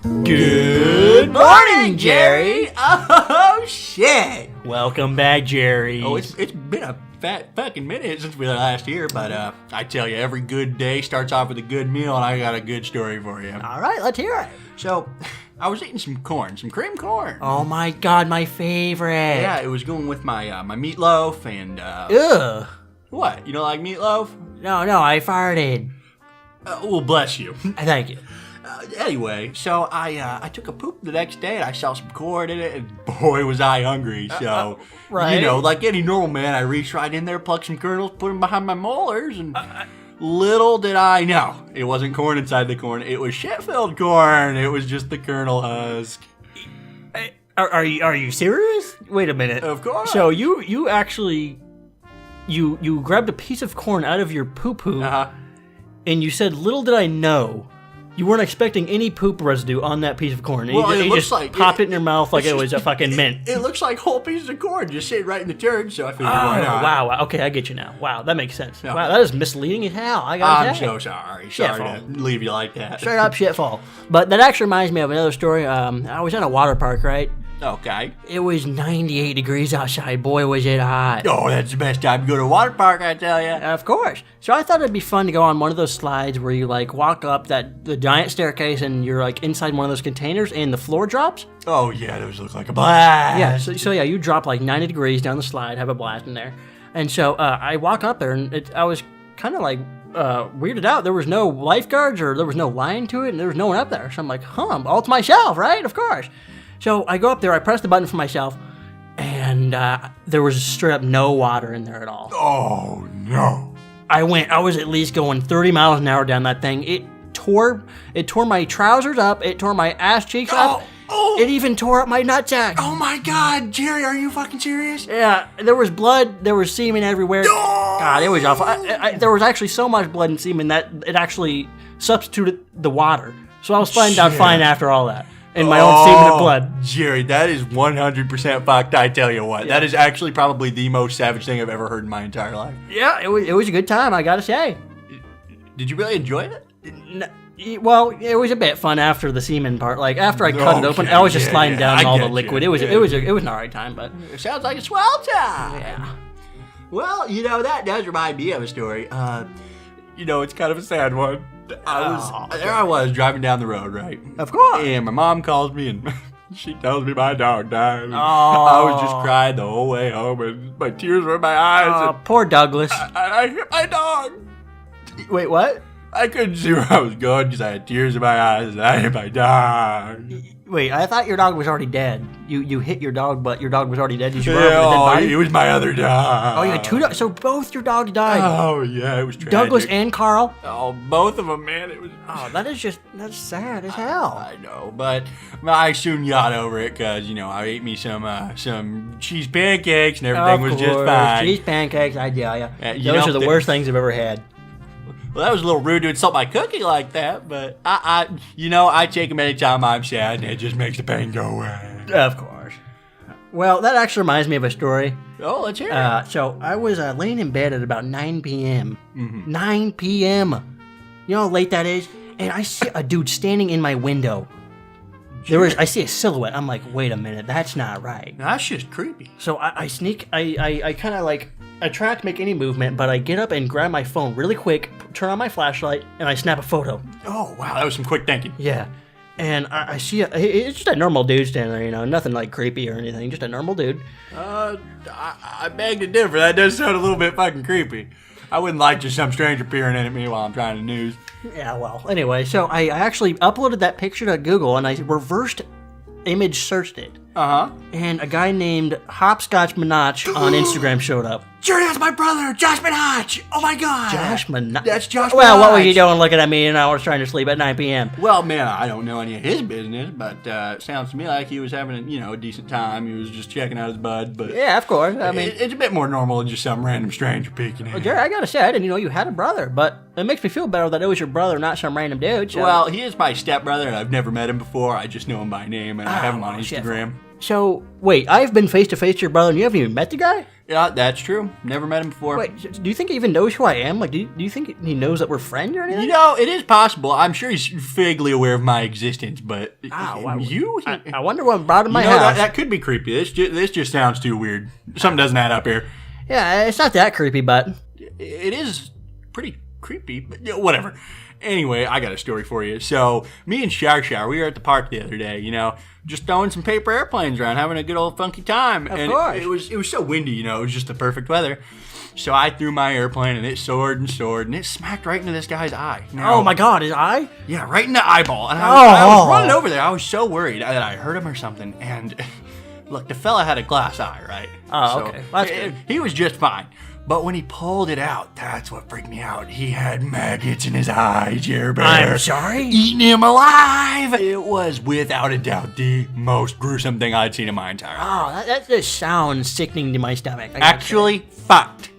Good morning, Jerry. Oh, shit. Welcome back, Jerry. Oh, it's been a fat fucking minute since we were last here, but I tell you, every good day starts off with a good meal, and I got a good story for you. All right, let's hear it. So, I was eating some corn, some cream corn. Oh my God, my favorite. Yeah, it was going with my my meatloaf and. Ugh. What? You don't like meatloaf? No, I farted. Well, bless you. Thank you. Anyway, so I took a poop the next day and I saw some corn in it, and boy was I hungry. So, right. You know, like any normal man, I reached right in there, plucked some kernels, put them behind my molars, and little did I know, it wasn't corn inside the corn. It was shit-filled corn. It was just the kernel husk. Are you serious? Wait a minute. Of course. So you actually you grabbed a piece of corn out of your poo-poo, and you said, "Little did I know." You weren't expecting any poop residue on that piece of corn. Well, you just like popped it in your mouth like it was a fucking mint. It looks like whole pieces of corn just sitting right in the turd, so I figured, why not? Wow. Okay, I get you now. Wow, that makes sense. No. Wow, that is misleading as hell. I gotta I'm say. so sorry. Sorry to leave you like that. Straight up shitfall. But that actually reminds me of another story. I was at a water park, right? Okay. It was 98 degrees outside. Boy, was it hot. Oh, that's the best time to go to a water park, I tell you. Of course. So I thought it'd be fun to go on one of those slides where you like walk up the giant staircase and you're like inside one of those containers and the floor drops. Oh yeah, those look like a blast. Yeah. So yeah, you drop like 90 degrees down the slide, have a blast in there, and so I walk up there and I was kind of like weirded out. There was no lifeguards or there was no line to it, and there was no one up there. So I'm like, all to myself, right? Of course. So I go up there, I press the button for myself, and there was straight up no water in there at all. Oh, no. I was at least going 30 miles an hour down that thing. It tore my trousers up, it tore my ass cheeks up, it even tore up my nutsack. Oh my God, Jerry, are you fucking serious? Yeah, there was blood, there was semen everywhere. Oh! God, it was awful. There was actually so much blood and semen that it actually substituted the water. So I was sliding down fine after all that. In my own semen and blood. Jerry, that is 100% fucked, I tell you what. Yeah. That is actually probably the most savage thing I've ever heard in my entire life. Yeah, it was a good time, I gotta say. Did you really enjoy it? Well, it was a bit fun after the semen part. Like, after I cut it open, I was just sliding down all the liquid. It was an alright time, but... It sounds like a swell time. Yeah. Well, you know, that does remind me of a story. You know, it's kind of a sad one. I was driving down the road, right? Of course. And my mom calls me and she tells me my dog died. Oh. I was just crying the whole way home and my tears were in my eyes. Oh, poor Douglas. I hit my dog. Wait, what? I couldn't see where I was going because I had tears in my eyes and I hit my dog. Wait, I thought your dog was already dead. You hit your dog, but your dog was already dead. Did you run over the dead body? It was my other dog. Oh, you had two dogs? So both your dogs died? Oh, yeah, it was tragic. Douglas and Carl? Oh, both of them, man. It was... Oh, that's sad as hell. I know, but I soon got over it because, you know, I ate me some cheese pancakes and everything was just fine. Cheese pancakes, I tell ya. Those are the worst things I've ever had. Well, that was a little rude to insult my cookie like that, but I take them anytime I'm sad, and it just makes the pain go away. Of course. Well, that actually reminds me of a story. Oh, let's hear it. So I was laying in bed at about 9 p.m. Mm-hmm. 9 p.m. You know how late that is? And I see a dude standing in my window. I see a silhouette. I'm like, wait a minute, that's not right. Now, that's just creepy. So I sneak, I kind of like, I try not to make any movement, but I get up and grab my phone really quick, turn on my flashlight, and I snap a photo. Oh, wow, that was some quick thinking. Yeah. And I see, it's just a normal dude standing there, you know, nothing like creepy or anything, just a normal dude. I beg to differ. That does sound a little bit fucking creepy. I wouldn't like just some stranger peering in at me while I'm trying to news. Yeah, well, anyway, so I actually uploaded that picture to Google, and I reversed image searched it. And a guy named Hopscotch Minach on Instagram showed up. Jerry, that's my brother, Josh Minach. Oh my God. Josh Minach? That's Josh Minach. Well, what were you doing looking at me and I was trying to sleep at 9 p.m.? Well, man, I don't know any of his business, but it sounds to me like he was having a decent time. He was just checking out his bud, but... Yeah, of course. I mean... It's a bit more normal than just some random stranger peeking in. Well, Jerry, I gotta say, I didn't know you had a brother, but it makes me feel better that it was your brother, not some random dude. So. Well, he is my stepbrother, and I've never met him before. I just know him by name, and I have him on Instagram. So, wait, I've been face-to-face to your brother, and you haven't even met the guy? Yeah, that's true. Never met him before. Wait, do you think he even knows who I am? Like, do you think he knows that we're friends or anything? You know, it is possible. I'm sure he's vaguely aware of my existence, but I wonder what brought him my you know, house. that could be creepy. This just sounds too weird. Something doesn't add up here. Yeah, it's not that creepy, but It is pretty creepy, but whatever. Anyway, I got a story for you. So, me and Shar, we were at the park the other day, just throwing some paper airplanes around, having a good old funky time. Of course. It was so windy, it was just the perfect weather. So I threw my airplane, and it soared, and it smacked right into this guy's eye. Now, oh my God, his eye? Yeah, right in the eyeball. And I was running over there. I was so worried that I hurt him or something. And look, the fella had a glass eye, right? Oh, okay. That's good. He was just fine. But when he pulled it out, that's what freaked me out. He had maggots in his eyes, Jerry Bear. I'm sorry? Eating him alive! It was, without a doubt, the most gruesome thing I'd seen in my entire life. Oh, that just sounds sickening to my stomach. Actually, fucked.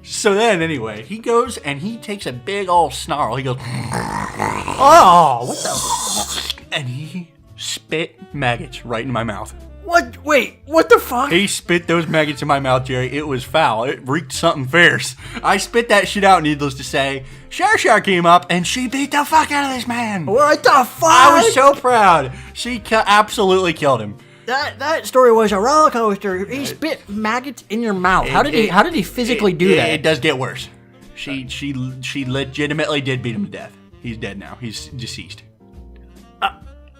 So then, anyway, he goes and he takes a big old snarl. He goes, oh, what the? And he spit maggots right in my mouth. What? Wait, what the fuck? He spit those maggots in my mouth, Jerry. It was foul. It reeked something fierce. I spit that shit out, needless to say. Shar came up, and she beat the fuck out of this man. What the fuck? I was so proud. She absolutely killed him. That story was a roller coaster. He spit maggots in your mouth. How did he physically do that? It does get worse. She legitimately did beat him to death. He's dead now. He's deceased.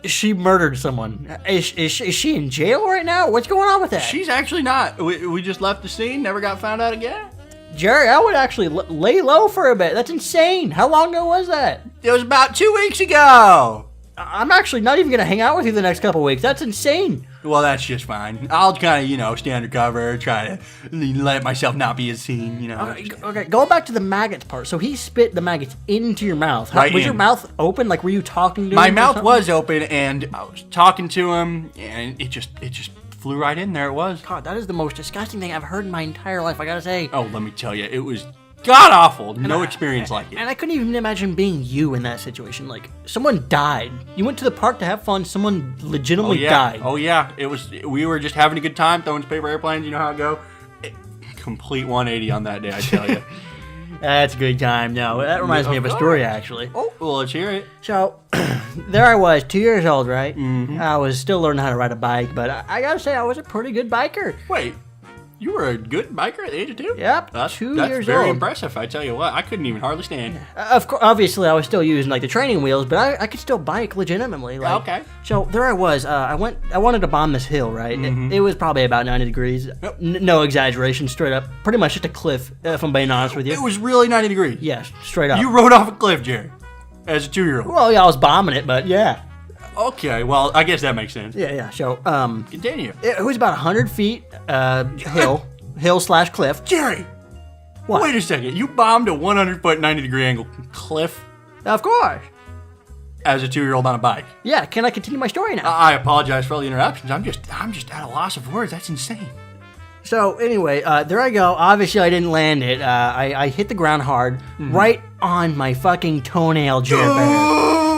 She murdered someone. Is she in jail right now? What's going on with that? She's actually not. We just left the scene, never got found out again. Jerry, I would actually lay low for a bit. That's insane. How long ago was that? It was about 2 weeks ago. I'm actually not even going to hang out with you the next couple weeks. That's insane. Well, that's just fine. I'll kind of, stay undercover, try to let myself not be as seen, Okay, going back to the maggots part. So he spit the maggots into your mouth. Was your mouth open? Like, were you talking to him? My mouth was open, and I was talking to him, and it just flew right in there. It was. God, that is the most disgusting thing I've heard in my entire life, I gotta say. Oh, let me tell you, it was god-awful. No experience like it. And I couldn't even imagine being you in that situation. Like, someone died. You went to the park to have fun. Someone legitimately died. Oh, yeah. We were just having a good time, throwing paper airplanes. You know how it go? Complete 180 on that day, I tell you. That's a good time. No, that reminds me of a story, actually. Oh, well, let's hear it. So, there I was, 2 years old, right? Mm-hmm. I was still learning how to ride a bike, but I gotta say, I was a pretty good biker. Wait. You were a good biker at the age of 2? Yep, that's 2 years old. That's very impressive, I tell you what. I couldn't even hardly stand. Of course, obviously, I was still using the training wheels, but I could still bike legitimately. Okay. So there I was. I wanted to bomb this hill, right? Mm-hmm. It was probably about 90 degrees. Yep. No exaggeration, straight up. Pretty much just a cliff, if I'm being honest with you. It was really 90 degrees. Yes, straight up. You rode off a cliff, Jerry, as a 2-year-old. Well, yeah, I was bombing it, but yeah. Okay, well, I guess that makes sense. Yeah. So, Continue. it was about 100 feet hill/cliff. Jerry! What? Wait a second. You bombed a 100-foot, 90-degree angle cliff Of course. as a 2-year-old on a bike. Yeah, can I continue my story now? I apologize for all the interruptions. I'm just at a loss of words. That's insane. So anyway, there I go. Obviously, I didn't land it. I hit the ground hard, right on my fucking toenail, Jerry.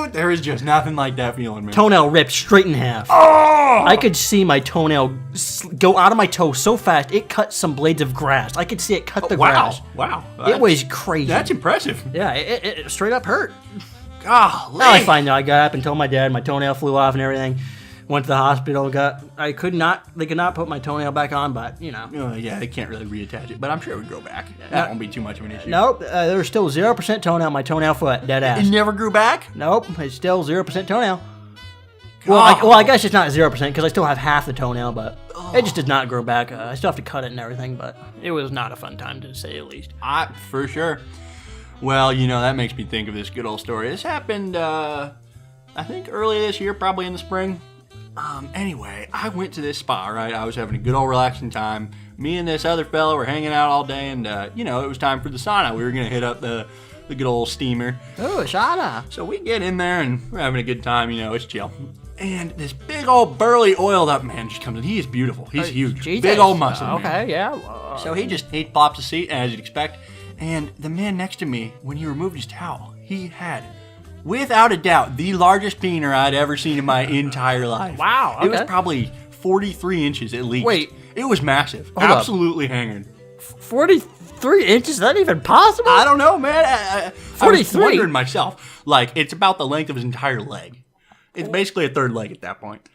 There is just nothing like that feeling, man. Toenail ripped straight in half. Oh! I could see my toenail go out of my toe so fast, it cut some blades of grass. I could see it cut the grass. Wow. It was crazy. That's impressive. Yeah, it straight up hurt. Golly. Now I find out. I got up and told my dad my toenail flew off and everything. Went to the hospital. They could not put my toenail back on, but Yeah, they can't really reattach it, but I'm sure it would grow back. That won't be too much of an issue. Nope, there was still 0% toenail on my toenail foot, dead ass. It never grew back? Nope, it's still 0% toenail. Well, I guess it's not 0% because I still have half the toenail, but it just does not grow back. I still have to cut it and everything, but it was not a fun time to say the least. For sure. Well, that makes me think of this good old story. This happened, I think early this year, probably in the spring. Anyway, I went to this spa, right? I was having a good old relaxing time. Me and this other fella were hanging out all day, and, it was time for the sauna. We were going to hit up the good old steamer. Oh, sauna. So we get in there, and we're having a good time, it's chill. And this big old burly oiled up man just comes in. He is beautiful. He's huge. Jesus. Big old muscle man. Okay, yeah. So he plops a seat, as you'd expect. And the man next to me, when he removed his towel, he had, without a doubt, the largest peener I'd ever seen in my entire life. Wow, okay. It was probably 43 inches at least. Wait. It was massive. Hold up. Absolutely hanging. 43 inches? Is that even possible? I don't know, man. I was 43? wondering myself. Like, it's about the length of his entire leg. It's basically a third leg at that point.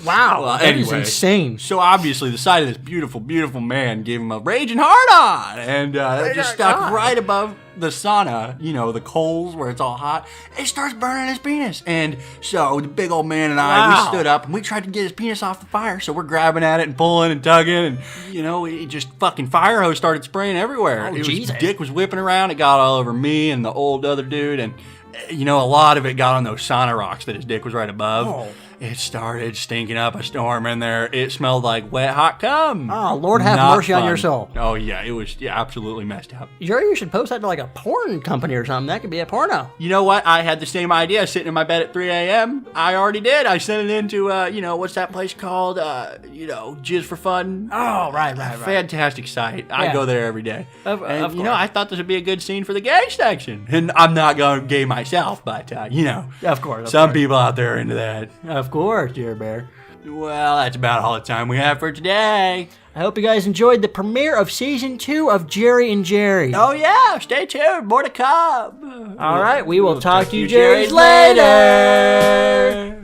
Wow, Well, that is anyway. insane. So obviously, the sight of this beautiful, beautiful man gave him a raging hard on, and it just stuck right above the sauna. You know, the coals where it's all hot. It starts burning his penis, and so the big old man and I, Wow. we stood up and we tried to get his penis off the fire. So we're grabbing at it and pulling and tugging, and you know, it just fucking fire hose started spraying everywhere. Oh, His Jesus. dick was whipping around. It got all over me and the old other dude, and you know, a lot of it got on those sauna rocks that his dick was right above. Oh. It started stinking up a storm in there. It smelled like wet, hot cum. Oh, Lord have Not mercy on fun. your soul. Oh, yeah. It was absolutely messed up. You should post that to like a porn company or something. That could be a porno. You know what? I had the same idea sitting in my bed at 3 a.m. I already did. I sent it into, what's that place called? Jizz for Fun. Oh, right. Fantastic site. I Yeah. go there every day. Of and, course. I thought this would be a good scene for the gay section. And I'm not going gay myself, but, Of course. some people out there are into that. Of course, dear bear. Well, that's about all the time we have for today. I hope you guys enjoyed the premiere of season 2 of Jerry and Jerry. Oh, yeah. Stay tuned. More to come. All right, we will talk to you Jerry's Jerry's later.